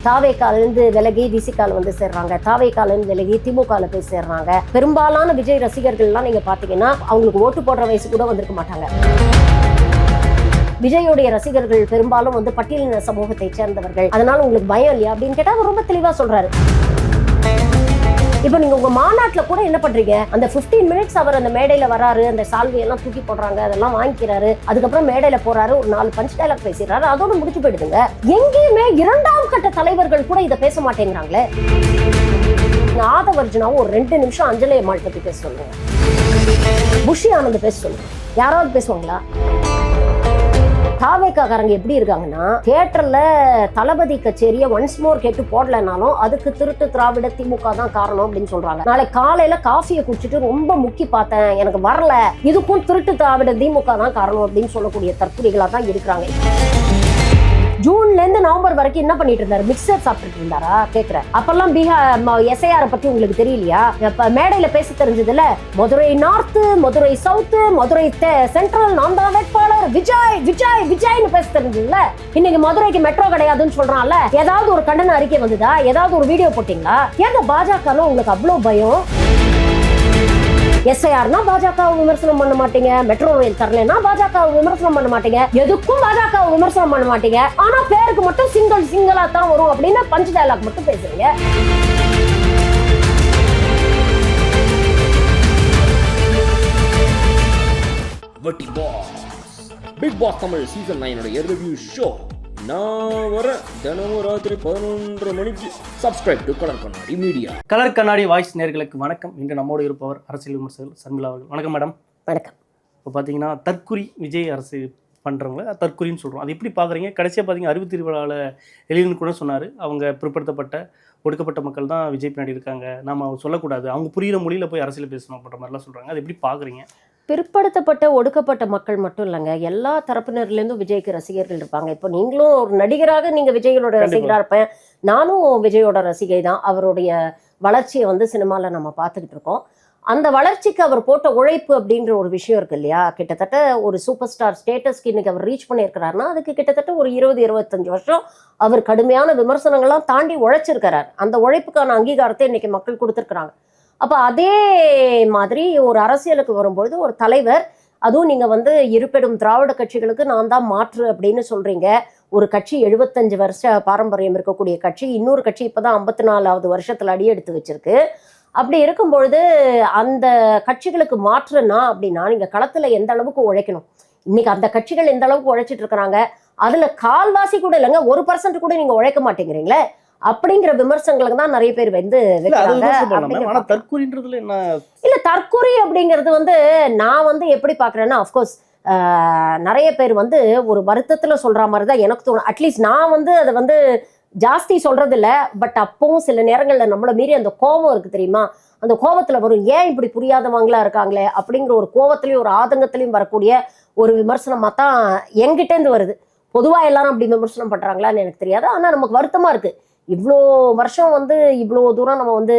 தாவேக்காலிருந்து விலகி விசிகால வந்து சேர்றாங்க, தாவேக்காலிருந்து விலகி திமுகல போய் சேர்றாங்க. பெரும்பாலான விஜய் ரசிகர்கள்லாம் நீங்க பாத்தீங்கன்னா அவங்களுக்கு ஓட்டு போடுற வயசு கூட வந்திருக்க மாட்டாங்க. விஜயோடைய ரசிகர்கள் பெரும்பாலும் வந்து பட்டியலின சமூகத்தை சேர்ந்தவர்கள். அதனால உங்களுக்கு பயம் இல்லையா அப்படின்னு கேட்டா அவர் ரொம்ப தெளிவா சொல்றாரு. இப்போ நீங்க உங்க மாநாட்டுல கூட என்ன பண்றீங்க, அந்த 15 மினிட்ஸ் அவர் அந்த மேடையில வராரு, அந்த சால்வையெல்லாம் தூக்கி போடுறாங்க, அதெல்லாம் வாங்கிக்கிறாரு, அதுக்கப்புறம் மேடையில போறாரு, ஒரு 4 பஞ்ச் டைலாக் பேசிடுறாரு, அதோட முடிச்சு போயிடுதுங்க. எங்கேயுமே இரண்டாம் கட்ட தலைவர்கள் கூட இதை பேச மாட்டேங்கிறாங்களே. ஆதவர்ஜுனாவும் ஒரு 2 நிமிஷம் அஞ்சலி அம்மாள் பத்தி பேச சொல்லுங்க, புஷி ஆனந்த் பேச சொல்லுங்க, யாராவது பேசுவாங்களா? தாவேக்காரங்க எப்படி இருக்காங்கன்னா, தியேட்டர்ல தளபதி கச்சேரியை ஒன்ஸ் மோர் கேட்டு போடலனாலும் அதுக்கு திருட்டு திராவிட திமுக தான் காரணம் அப்படின்னு சொல்றாங்க. நாளை காலையில காஃபியை குடிச்சிட்டு ரொம்ப முக்கி பார்த்தேன், எனக்கு வரல, இதுக்கும் திருட்டு திராவிட திமுக தான் காரணம் அப்படின்னு சொல்லக்கூடிய தற்கொலைகளா தான் இருக்கிறாங்க. ஜூன்ல இருந்து நவம்பர் வரைக்கும் என்ன பண்ணிட்டு இருந்தாரு, மிக்சர் சாப்பிட்டு இருந்தாரா கேக்குறேன். அப்பெல்லாம் எஸ்ஐஆர் பத்தி உங்களுக்கு தெரியலையா? இப்ப மேடையில பேச தெரிஞ்சதுல Madurai north, Madurai south, Madurai central, நான் தான் வேட்பாளர் விஜய் விஜய் விஜய்னு பேச தெரிஞ்சதுல. இன்னைக்கு மதுரைக்கு மெட்ரோ கிடையாதுன்னு சொல்றான்ல, ஏதாவது ஒரு கண்டன அறிக்கை வந்ததா, ஏதாவது ஒரு வீடியோ போட்டீங்களா? ஏங்க பாஜக உங்களுக்கு அவ்வளவு பயம்? எஸ்ஐஆர்னா பாஜக விமர்சனம் பண்ண மாட்டீங்க, மெட்ரோ ரயில் தரலன்னா பாஜக விமர்சனம் பண்ண மாட்டீங்க, எதுக்கும் பாஜக விமர்சனம் பண்ண மாட்டீங்க. ஆனா பேருக்கு மட்டும் சிங்கிளா தான் வரும் அப்படின்னு பஞ்ச் டயலாக் மட்டும் பேசுறீங்க. Bigg Boss Tamil season 9 review show நான் வர தினமும் ராத்திரி 11:30 மணிக்கு. Subscribe to colour Kannadi media. Colour Kannadi voice நேயர்களுக்கு வணக்கம். இன்று நம்மோடு இருப்பவர் அரசியல் விமர்சகர் சர்மிளா அவர்கள். வணக்கம் மேடம். வணக்கம். இப்போ பார்த்தீங்கன்னா தற்குறி விஜய் அரசு பண்ணுறவங்கள தற்குறின்னு சொல்கிறோம், அது எப்படி பார்க்குறீங்க? கடைசியாக பார்த்தீங்கன்னா அறிவு திருவிழாவில் எழில்னு கூட சொன்னார், அவங்க பிற்படுத்தப்பட்ட ஒடுக்கப்பட்ட மக்கள் தான் விஜய் பின்னாடி இருக்காங்க, நம்ம சொல்லக்கூடாது, அவங்க புரிகிற மொழியில் போய் அரசியல் பேசணும் அப்படின்ற மாதிரிலாம் சொல்கிறாங்க. அது எப்படி பார்க்குறீங்க? பிற்படுத்தப்பட்ட ஒடுக்கப்பட்ட மக்கள் மட்டும் இல்லைங்க, எல்லா தரப்பினர்லேருந்தும் விஜய்க்கு ரசிகர்கள் இருப்பாங்க. இப்போ நீங்களும் ஒரு நடிகராக நீங்கள் விஜயோட ரசிகராக இருப்பேன், நானும் விஜயோட ரசிகை தான். அவருடைய வளர்ச்சியை வந்து சினிமாவில் நம்ம பார்த்துக்கிட்டு இருக்கோம். அந்த வளர்ச்சிக்கு அவர் போட்ட உழைப்பு அப்படின்ற ஒரு விஷயம் இருக்கு இல்லையா? கிட்டத்தட்ட ஒரு சூப்பர் ஸ்டார் ஸ்டேட்டஸ்க்கு இன்னைக்கு அவர் ரீச் பண்ணியிருக்கிறாருன்னா அதுக்கு கிட்டத்தட்ட ஒரு 20-25 வருஷம் அவர் கடுமையான விமர்சனங்கள்லாம் தாண்டி உழைச்சிருக்கிறார். அந்த உழைப்புக்கான அங்கீகாரத்தை இன்னைக்கு மக்கள் கொடுத்துருக்குறாங்க. அப்போ அதே மாதிரி ஒரு அரசியலுக்கு வரும்பொழுது ஒரு தலைவர், அதுவும் நீங்கள் வந்து இருபெரும் திராவிட கட்சிகளுக்கு நான் தான் மாற்று அப்படின்னு சொல்கிறீங்க. ஒரு கட்சி 75 வருஷ பாரம்பரியம் இருக்கக்கூடிய கட்சி, இன்னொரு கட்சி இப்போ தான் 54வது வருஷத்தில் அடி எடுத்து வச்சிருக்கு. அப்படி இருக்கும்பொழுது அந்த கட்சிகளுக்கு மாற்றுனா அப்படின்னா நீங்கள் களத்தில் எந்த அளவுக்கு உழைக்கணும்? இன்னைக்கு அந்த கட்சிகள் எந்த அளவுக்கு உழைச்சிட்டு இருக்கிறாங்க, அதில் கால்வாசி கூட இல்லைங்க, 1% கூட நீங்கள் உழைக்க மாட்டேங்கிறீங்களே அப்படிங்கிற விமர்சனங்களுக்கு தான் நிறைய பேர் வந்து தற்குறின்றதுல என்ன இல்ல. தற்குறி அப்படிங்கிறது வந்து நான் வந்து எப்படி பாக்குறேன்னா, அஃப்கோர்ஸ் நிறைய பேர் வந்து ஒரு வருத்தத்துல சொல்ற மாதிரி தான் எனக்கு தோணும். அட்லீஸ்ட் நான் வந்து அதை வந்து ஜாஸ்தி சொல்றது இல்லை, பட் அப்பவும் சில நேரங்கள்ல நம்மளை மீறி அந்த கோபம் இருக்கு தெரியுமா, அந்த கோபத்துல வரும், ஏன் இப்படி புரியாதவங்களா இருக்காங்களே அப்படிங்கிற ஒரு கோபத்திலையும் ஒரு ஆதங்கத்திலையும் வரக்கூடிய ஒரு விமர்சனமா தான் என்கிட்ட இருந்து வருது. பொதுவா எல்லாரும் அப்படி விமர்சனம் பண்றாங்களான்னு எனக்கு தெரியாது, ஆனா நமக்கு வருத்தமா இருக்கு. இவ்வளோ வருஷம் வந்து இவ்வளோ தூரம் நம்ம வந்து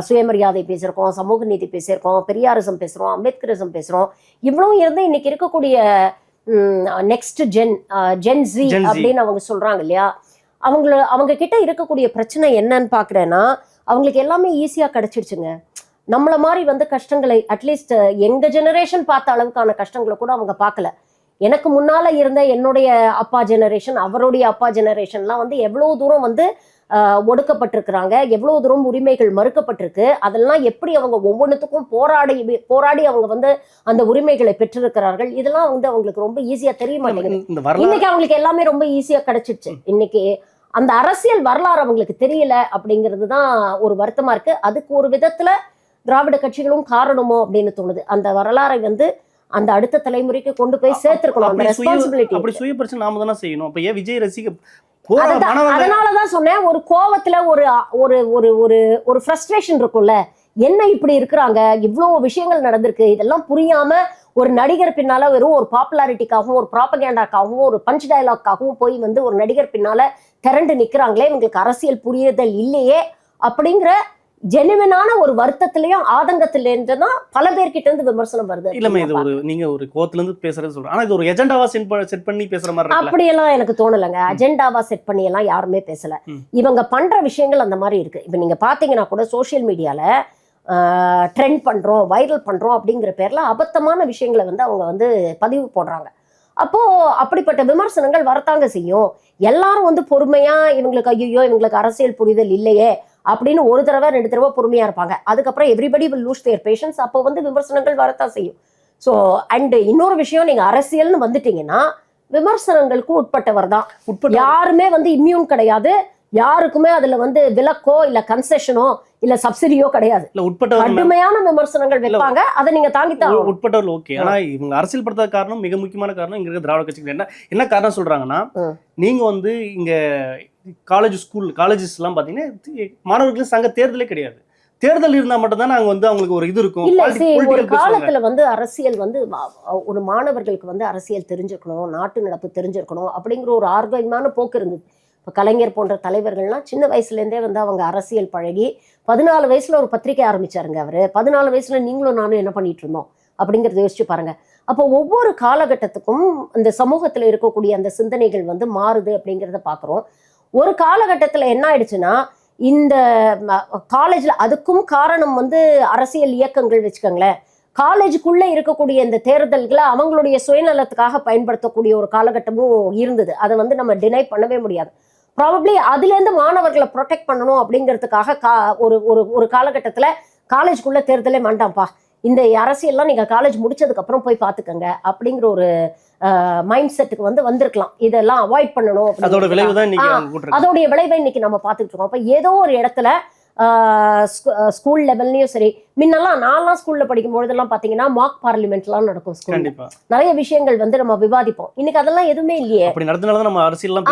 சுயமரியாதை பேசியிருக்கோம், சமூக நீதி பேசியிருக்கோம், பெரியாரிசம் பேசுகிறோம், அம்பேத்கரிசம் பேசுகிறோம். இவ்வளோ இருந்து இன்னைக்கு இருக்கக்கூடிய நெக்ஸ்ட் ஜென்ஸி அப்படின்னு அவங்க சொல்கிறாங்க இல்லையா, அவங்க கிட்ட இருக்கக்கூடிய பிரச்சனை என்னன்னு பார்க்குறேன்னா, அவங்களுக்கு எல்லாமே ஈஸியாக கிடைச்சிடுச்சுங்க. நம்மளை மாதிரி வந்து கஷ்டங்களை அட்லீஸ்ட் எங்கள் ஜெனரேஷன் பார்த்த அளவுக்கான கஷ்டங்களை கூட அவங்க பார்க்கல. எனக்கு முன்னால இருந்த என்னுடைய அப்பா ஜெனரேஷன், அவருடைய அப்பா ஜெனரேஷன்லாம் வந்து எவ்வளவு தூரம் வந்து ஒடுக்கப்பட்டிருக்கிறாங்க, எவ்வளவு தூரம் உரிமைகள் மறுக்கப்பட்டிருக்கு, அதெல்லாம் எப்படி அவங்க ஒவ்வொன்றுத்துக்கும் போராடி அவங்க வந்து அந்த உரிமைகளை பெற்றிருக்கிறார்கள். இதெல்லாம் வந்து அவங்களுக்கு ரொம்ப ஈஸியா தெரிய மாட்டேங்குது. இன்னைக்கு அவங்களுக்கு எல்லாமே ரொம்ப ஈஸியா கிடைச்சிடுச்சு. இன்னைக்கு அந்த அரசியல் வரலாறு அவங்களுக்கு தெரியல அப்படிங்கிறது தான் ஒரு வருத்தமா இருக்கு. அதுக்கு ஒரு விதத்துல திராவிட கட்சிகளும் காரணமோ அப்படின்னு தோணுது. அந்த வரலாறை வந்து அந்த அடுத்த தலைமுறைக்கு கொண்டு போய் சேர்த்திருக்கணும். அந்த ரெஸ்பான்சிபிலிட்டி அப்படி சுய பிரச்சனை நாம தானே செய்யணும். அப்ப ஏன் விஜய் ரசிக அதனாலதான் சொன்னேன், ஒரு கோவத்துல ஒரு ஒரு ஒரு ஒரு ஒரு ஃப்ரஸ்ட்ரேஷன் இருக்கும்ல, என்ன இப்படி இருக்கிறாங்க, இவ்வளவு விஷயங்கள் நடந்திருக்கு, இதெல்லாம் புரியாம ஒரு நடிகர் பின்னால வெறும் ஒரு பாப்புலாரிட்டிக்காகவும் ஒரு ப்ராபகேண்டாக்காகவும் ஒரு பஞ்ச் டயலாக்காகவும் போய் வந்து ஒரு நடிகர் பின்னால திரண்டு நிக்கிறாங்களே, இவங்களுக்கு அரசியல் புரியுதல் இல்லையே அப்படிங்கிற ஜெனுவினான ஒரு வருத்தத்திலயும் ஆதங்கத்திலேருந்து தான் பல பேர்கிட்ட இருந்து விமர்சனம் வருது. இல்லம்மா, இது ஒரு நீங்க ஒரு கோவத்துல இருந்து பேசுறது சொல்றேன். ஆனா இது ஒரு எஜெண்டாவா செட் பண்ணி பேசுற மாதிரி இருக்குல்ல? அப்படியெல்லாம் எனக்கு தோணலைங்க. அஜெண்டாவா செட் பண்ணி எல்லாம் யாருமே பேசல. இவங்க பண்ற விஷயங்கள் அந்த மாதிரி இருக்கு. இப்ப நீங்க பாத்தீங்கன்னா கூட சோசியல் மீடியால ட்ரெண்ட் பண்றோம், வைரல் பண்றோம் அப்படிங்கிற பேர்ல அபத்தமான விஷயங்களை வந்து அவங்க வந்து பதிவு போடுறாங்க. அப்போ அப்படிப்பட்ட விமர்சனங்கள் வரத்தாங்க செய்யும். எல்லாரும் வந்து பொறுமையா இவங்களுக்கு ஐயோ இவங்களுக்கு அரசியல் புரிதல் இல்லையே அப்படின்னு ஒரு தடவை 2 தடவை பொறுமையா இருப்பாங்க. அதுக்கப்புறம் everybody will lose their patience. அப்போ வந்து விமர்சனங்கள் வரத்தான் செய்யும். ஸோ அண்ட் இன்னொரு விஷயம், நீங்க அரசியல்னு வந்துட்டீங்கன்னா விமர்சனங்களுக்கு உட்பட்டவர் தான். யாருமே வந்து இம்யூன் கிடையாது. யாருக்குமே அதுல வந்து விலக்கோ இல்ல கன்செஷனோ இல்ல சப்சிடியோ கிடையாது. கடுமையான விமர்சனங்கள் வைப்பாங்க. அதை நீங்க தாங்கித்தான் உட்பட்டவர்கள். ஓகே, ஆனா இவங்க அரசியல் படுத்த காரணம், மிக முக்கியமான காரணம் இங்க இருக்க திராவிட கட்சிகள் என்ன காரணம் சொல்றாங்கன்னா, நீங்க வந்து இங்க காலேஜஸ் எல்லாம் பாத்தீங்கன்னா மாணவர்களுக்கு சங்க தேர்தலே கிடையாது. தேர்தல் இருந்தா மட்டும் தான் நாங்க வந்து அவங்களுக்கு ஒரு இது இருக்கும். இல்ல, ஒரு காலத்துல வந்து அரசியல் வந்து ஒரு மாணவர்களுக்கு வந்து அரசியல் தெரிஞ்சிருக்கணும், நாட்டு நடப்பு தெரிஞ்சிருக்கணும் அப்படிங்கிற ஒரு ஆர்வமான போக்கு இருந்தது. இப்போ கலைஞர் போன்ற தலைவர்கள்லாம் சின்ன வயசுலேருந்தே வந்து அவங்க அரசியல் பழகி 14 வயசுல ஒரு பத்திரிகை ஆரம்பிச்சாருங்க அவரு. 14 வயசுல நீங்களும் நானும் என்ன பண்ணிட்டு இருந்தோம் அப்படிங்கிறத யோசிச்சு பாருங்க. அப்போ ஒவ்வொரு காலகட்டத்துக்கும் இந்த சமூகத்துல இருக்கக்கூடிய அந்த சிந்தனைகள் வந்து மாறுது அப்படிங்கிறத பாக்குறோம். ஒரு காலகட்டத்துல என்ன ஆயிடுச்சுன்னா, இந்த காலேஜ்ல அதுக்கும் காரணம் வந்து அரசியல் இயக்கங்கள் வச்சுக்கோங்களேன். காலேஜுக்குள்ள இருக்கக்கூடிய இந்த தேர்தல்களை அவங்களுடைய சுயநலத்துக்காக பயன்படுத்தக்கூடிய ஒரு காலகட்டமும் இருந்தது. அதை வந்து நம்ம டினை பண்ணவே முடியாது. ப்ராபப்ளி அதுலேருந்து மாணவர்களை ப்ரொடெக்ட் பண்ணணும் அப்படிங்கிறதுக்காக ஒரு காலகட்டத்தில் காலேஜுக்குள்ள தேர்தலே வேண்டாம்ப்பா, இந்த அரசியல்லாம் நீங்கள் காலேஜ் முடிச்சதுக்கு அப்புறம் போய் பார்த்துக்கங்க அப்படிங்கிற ஒரு மைண்ட் செட்டுக்கு வந்து வந்திருக்கலாம். இதெல்லாம் அவாய்ட் பண்ணணும். அதோடைய விளைவை இன்னைக்கு நம்ம பார்த்துட்டு இருக்கோம். அப்போ ஏதோ ஒரு இடத்துல ஸ்கூல் லெவல்லையும் சரி, முன்னெல்லாம் நான்லாம் ஸ்கூல்ல படிக்கும் பொழுதெல்லாம் பாத்தீங்கன்னா மாக் பார்லிமெண்ட்லாம் நடக்கும். ஸ்கூல்ல நிறைய விஷயங்கள் வந்து நம்ம விவாதிப்போம். இன்னைக்கு அதெல்லாம் எதுவுமே இல்லையே.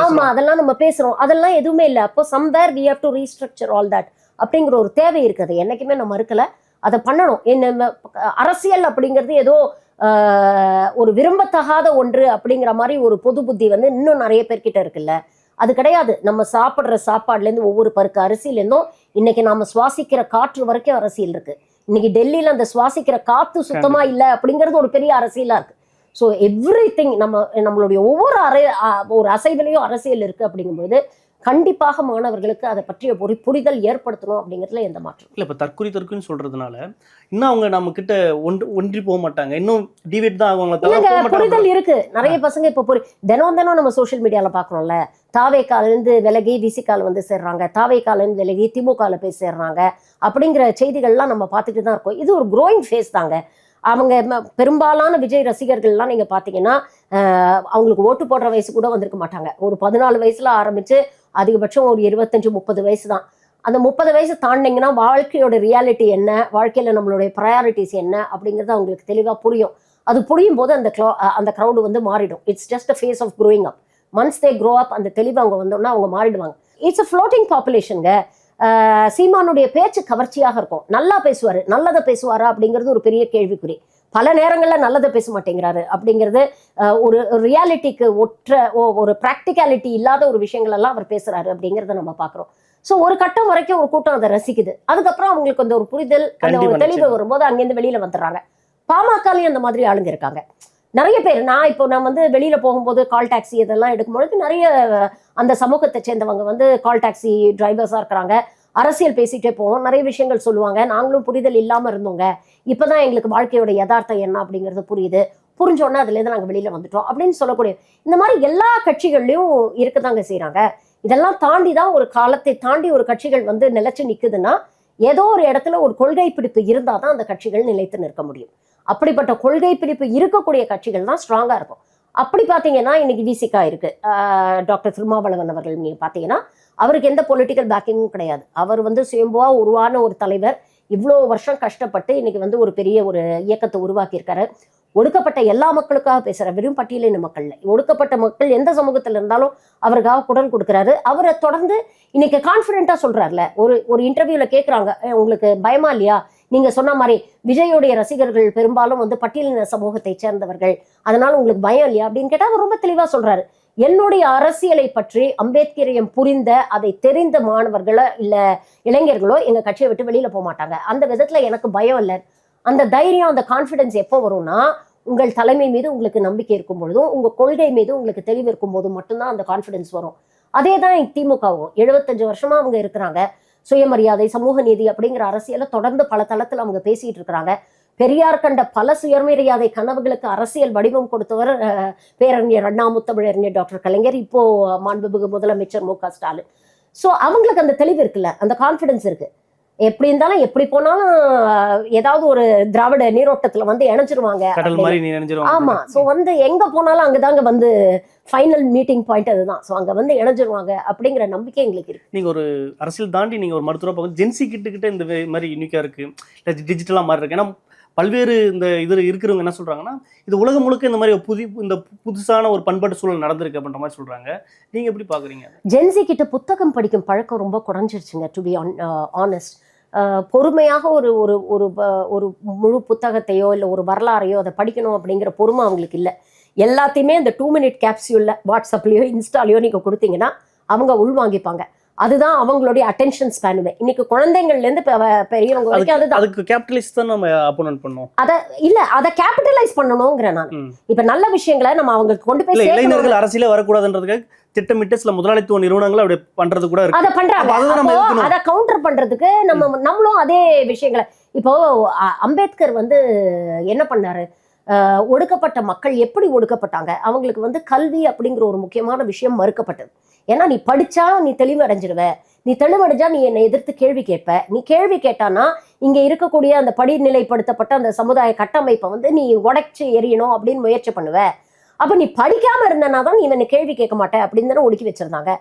ஆமா, அதெல்லாம் நம்ம பேசுறோம். அதெல்லாம் எதுவுமே இல்லை. அப்போ somewhere we have to restructure all that அப்படிங்கிற ஒரு தேவை இருக்குது. என்னைக்குமே நம்ம இருக்கல, அதை பண்ணணும். என்ன அரசியல் அப்படிங்கிறது ஏதோ ஒரு விரும்பத்தகாத ஒன்று அப்படிங்கிற மாதிரி ஒரு பொது புத்தி வந்து இன்னும் நிறைய பேர்கிட்ட இருக்குல்ல. அது கிடையாது. நம்ம சாப்பிட்ற சாப்பாடுலேருந்து ஒவ்வொரு பருக்கு அரிசியிலேருந்தும் இன்னைக்கு நாம சுவாசிக்கிற காற்று வரைக்கும் அரசியல் இருக்கு. இன்னைக்கு டெல்லியில அந்த சுவாசிக்கிற காத்து சுத்தமா இல்லை அப்படிங்கிறது ஒரு பெரிய அரசியலா இருக்கு. ஸோ எவ்ரிதிங் நம்மளுடைய ஒவ்வொரு ஒரு அசைவிலையும் அரசியல் இருக்கு. அப்படிங்கும்போது கண்டிப்பாக மாணவர்களுக்கு அதை பற்றிய ஒரு புரிதல் ஏற்படுத்தணும் அப்படிங்கிறதுல எந்த மாற்றம் இல்லை. இப்போ தற்கொலைன்னு சொல்றதுனால இன்னும் அவங்க நம்ம கிட்ட ஒன்றி போக மாட்டாங்க, இன்னும் டிவேட் தான் ஆகுவாங்க. புரிதல் இருக்கு. நிறைய பசங்க இப்போ தினம் நம்ம சோசியல் மீடியால பாக்குறோம்ல, தாவேக்காலேருந்து விலகி விசிகால வந்து சேர்றாங்க, தாவேக்காலேருந்து விலகி திமுகல போய் சேர்றாங்க அப்படிங்கிற செய்திகள்லாம் நம்ம பார்த்துட்டு தான் இருக்கோம். இது ஒரு க்ரோயிங் ஃபேஸ் தாங்க. அவங்க பெரும்பாலான விஜய் ரசிகர்கள்லாம் நீங்க பாத்தீங்கன்னா அவங்களுக்கு ஓட்டு போடுற வயசு கூட வந்திருக்க மாட்டாங்க. ஒரு 14 வயசுல ஆரம்பிச்சு அதிகபட்சம் ஒரு 25-30 வயசு தான். அந்த 30 வயசு தாண்டிங்கன்னா வாழ்க்கையோட ரியாலிட்டி என்ன, வாழ்க்கையில நம்மளுடைய ப்ரையாரிட்டிஸ் என்ன அப்படிங்கிறது அவங்களுக்கு தெளிவா புரியும். அது புரியும் போது அந்த க்ரௌடு வந்து மாறிடும். It's just a phase of growing up. Once they grow up, அந்த தெளிவு அவங்க வந்தோம்னா அவங்க மாறிடுவாங்க. இட்ஸ் அ ஃப்ளோட்டிங் பாப்புலேஷனுங்க. சீமானுடைய பேச்சு கவர்ச்சியாக இருக்கும். நல்லா பேசுவாரு, நல்லதை பேசுவாரா அப்படிங்கிறது ஒரு பெரிய கேள்விக்குறி. பல நேரங்களில் நல்லதை பேச மாட்டேங்கிறாரு அப்படிங்கிறது ஒரு ரியாலிட்டிக்கு ஒரு ப்ராக்டிகாலிட்டி இல்லாத ஒரு விஷயங்கள் எல்லாம் அவர் பேசுறாரு அப்படிங்கிறத நம்ம பார்க்குறோம். ஸோ ஒரு கட்டம் வரைக்கும் ஒரு கூட்டம் அதை ரசிக்குது. அதுக்கப்புறம் அவங்களுக்கு அந்த ஒரு புரிதல், அந்த ஒரு தெளிவு வரும்போது அங்கேருந்து வெளியில வந்துடுறாங்க. பாமகலையும் அந்த மாதிரி ஆளுங்க இருக்காங்க நிறைய பேர். நான் வந்து வெளியில போகும்போது கால் டாக்ஸி இதெல்லாம் எடுக்கும்பொழுது நிறைய அந்த சமூகத்தை சேர்ந்தவங்க வந்து கால் டாக்ஸி டிரைவர்ஸா இருக்கிறாங்க. அரசியல் பேசிட்டே போவோம், நிறைய விஷயங்கள் சொல்லுவாங்க. நாங்களும் புரிதல் இல்லாம இருந்தோங்க, இப்பதான் எங்களுக்கு வாழ்க்கையோட யதார்த்தம் என்ன அப்படிங்கிறது புரிஞ்சோன்னா அதுல இருந்து நாங்க வெளியில வந்துட்டோம் அப்படின்னு சொல்லக்கூடிய இந்த மாதிரி எல்லா கட்சிகள்லயும் இருக்கதாங்க செய்யறாங்க. இதெல்லாம் தாண்டி தான் ஒரு காலத்தை தாண்டி ஒரு கட்சிகள் வந்து நிலைச்சு நிக்குதுன்னா ஏதோ ஒரு இடத்துல ஒரு கொள்கை பிடிப்பு இருந்தாதான் அந்த கட்சிகள் நிலைத்து நிற்க முடியும். அப்படிப்பட்ட கொள்கை பிடிப்பு இருக்கக்கூடிய கட்சிகள் தான் ஸ்ட்ராங்கா இருக்கும். அப்படி பாத்தீங்கன்னா இன்னைக்கு விசிகா இருக்கு. டாக்டர் திருமாவளவன் அவர்கள் நீங்க பாத்தீங்கன்னா அவருக்கு எந்த பொலிட்டிக்கல் பேக்கிங்கும் கிடையாது. அவர் வந்து சுயம்புவா உருவான ஒரு தலைவர். இவ்வளோ வருஷம் கஷ்டப்பட்டு இன்னைக்கு வந்து ஒரு பெரிய ஒரு இயக்கத்தை உருவாக்கி இருக்காரு. ஒடுக்கப்பட்ட எல்லா மக்களுக்காக பேசுற, வெறும் பட்டியலின மக்கள்ல ஒடுக்கப்பட்ட மக்கள் எந்த சமூகத்துல இருந்தாலும் அவருக்காக குரல் கொடுக்குறாரு. அவரை தொடர்ந்து இன்னைக்கு கான்பிடென்ட்டா சொல்றாருல. ஒரு இன்டர்வியூல கேட்குறாங்க, உங்களுக்கு பயமா இல்லையா, நீங்க சொன்ன மாதிரி விஜயோடைய ரசிகர்கள் பெரும்பாலும் வந்து பட்டியலின சமூகத்தை சேர்ந்தவர்கள், அதனால உங்களுக்கு பயம் இல்லையா அப்படின்னு கேட்டா அவர் ரொம்ப தெளிவா சொல்றாரு, என்னுடைய அரசியலை பற்றி அம்பேத்கரியம் புரிந்த அதை தெரிந்த மாணவர்களோ இல்ல இளைஞர்களோ எங்க கட்சியை விட்டு வெளியில போக மாட்டாங்க. அந்த விதத்துல எனக்கு பயம் இல்லை. அந்த தைரியம், அந்த கான்ஃபிடன்ஸ் எப்போ வரும்னா, உங்கள் தலைமை மீது உங்களுக்கு நம்பிக்கை இருக்கும் பொழுதும், உங்க கொள்கை மீது உங்களுக்கு தெளிவு இருக்கும் போது மட்டும்தான் அந்த கான்ஃபிடன்ஸ் வரும். அதே தான் திமுகவும் 75 வருஷமா அவங்க இருக்கிறாங்க. சுயமரியாதை, சமூக நீதி அப்படிங்கிற அரசியலை தொடர்ந்து பல தளத்துல அவங்க பேசிட்டு இருக்கிறாங்க. பெரியார் கண்ட பல சுயமரியாதை கனவுகளுக்கு அரசியல் வடிவம் கொடுத்தவர் பேரறிஞர் அண்ணா, முத்தமிழறிஞர் டாக்டர் கலைஞர், இப்போ மாண்புமிகு முதலமைச்சர் மு.க. ஸ்டாலின். ஸோ அவங்களுக்கு அந்த தெளிவு இருக்குல்ல, அந்த கான்ஃபிடன்ஸ் இருக்கு. எப்படி இருந்தாலும் எப்படி போனாலும் ஏதாவது ஒரு திராவிட நீரோட்டத்துல வந்து இணைஞ்சிருவாங்க. ஆமா. ஸோ வந்து எங்க போனாலும் அங்கதாங்க வந்து ஃபைனல் மீட்டிங் பாயிண்ட் அதுதான். ஸோ அங்க வந்து இணைஞ்சிருவாங்க அப்படிங்கிற நம்பிக்கை எங்களுக்கு இருக்கு. நீங்க ஒரு அரசியல் தாண்டி நீங்க ஒரு மருத்துவ பார்க்க ஜென்சி கிட்ட இந்த மாதிரி யூனிக்கா இருக்கு, இல்லை டிஜிட்டலா மாறி இருக்கு. ஏன்னா பல்வேறு இந்த இது இருக்கிறவங்க என்ன சொல்றாங்கன்னா, இது உலகம் முழுக்க இந்த மாதிரி இந்த புதுசான ஒரு பண்பாட்டு சூழல் நடந்திருக்கு அப்படின்ற மாதிரி சொல்றாங்க. நீங்க எப்படி பாக்குறீங்க? ஜென்சி கிட்ட புத்தகம் படிக்கும் பழக்கம் ரொம்ப குறைஞ்சிருச்சுங்க. டு பி ஆனஸ்ட், பொறுமையாக ஒரு ஒரு ஒரு ஒரு முழு புத்தகத்தையோ இல்லை ஒரு வரலாறையோ அதை படிக்கணும் அப்படிங்கிற பொறுமை அவங்களுக்கு இல்லை. எல்லாத்தையுமே இந்த 2 minute கேப்சியூல்ல வாட்ஸ்அப்லயோ இன்ஸ்டாலையோ நீங்க கொடுத்தீங்கன்னா அவங்க உள்வாங்கிப்பாங்க. அதுதான் அவங்களுடைய அட்டென்ஷன் ஸ்பேனுமே. இன்னைக்கு குழந்தைங்கள்ல இருந்து பெரியவங்க வரைக்கும் அதுதான். அதுக்கு கேபிட்டலைஸ் தான் நம்ம அப்போனன்ட் பண்ணோம். அதை கேபிட்டலைஸ் பண்ணணும்ங்கற நான். இப்ப நல்ல விஷயங்களை நம்ம அவங்களுக்கு கொண்டு போய் சேர்க்கணும். இளைஞர்கள் அரசியலே வரக்கூடாதுன்றதுக்கு திட்டமிட்டு சில முதலாளித்துவ நிறுவனங்கள் அப்படி பண்றது கூட இருக்கு. அதை பண்றாங்க. அதை கவுண்டர் பண்றதுக்கு நம்மளும் அதே விஷயங்களை. இப்போ அம்பேத்கர் வந்து என்ன பண்ணாரு? ஒடுக்கப்பட்ட மக்கள் எப்படி ஒடுக்கப்பட்டாங்க? அவங்களுக்கு வந்து கல்வி அப்படிங்கிற ஒரு முக்கியமான விஷயம் மறுக்கப்பட்டது. ஏன்னா நீ படிச்சா நீ தெளிவு அடைஞ்சிருவ, நீ தெளிவடைஞ்சா நீ என்னை எதிர்த்து கேள்வி கேட்ப, நீ கேள்வி கேட்டானா இங்க இருக்கக்கூடிய அந்த படிநிலைப்படுத்தப்பட்ட அந்த சமுதாய கட்டமைப்பை வந்து நீ உடைச்சு எறியணும் அப்படின்னு முயற்சி பண்ணுவ. அப்ப நீ படிக்காம இருந்தனா தான் நீ என்ன கேள்வி கேட்க மாட்டேன் அப்படின்னு தானே ஒடுக்கி வச்சிருந்தாங்க.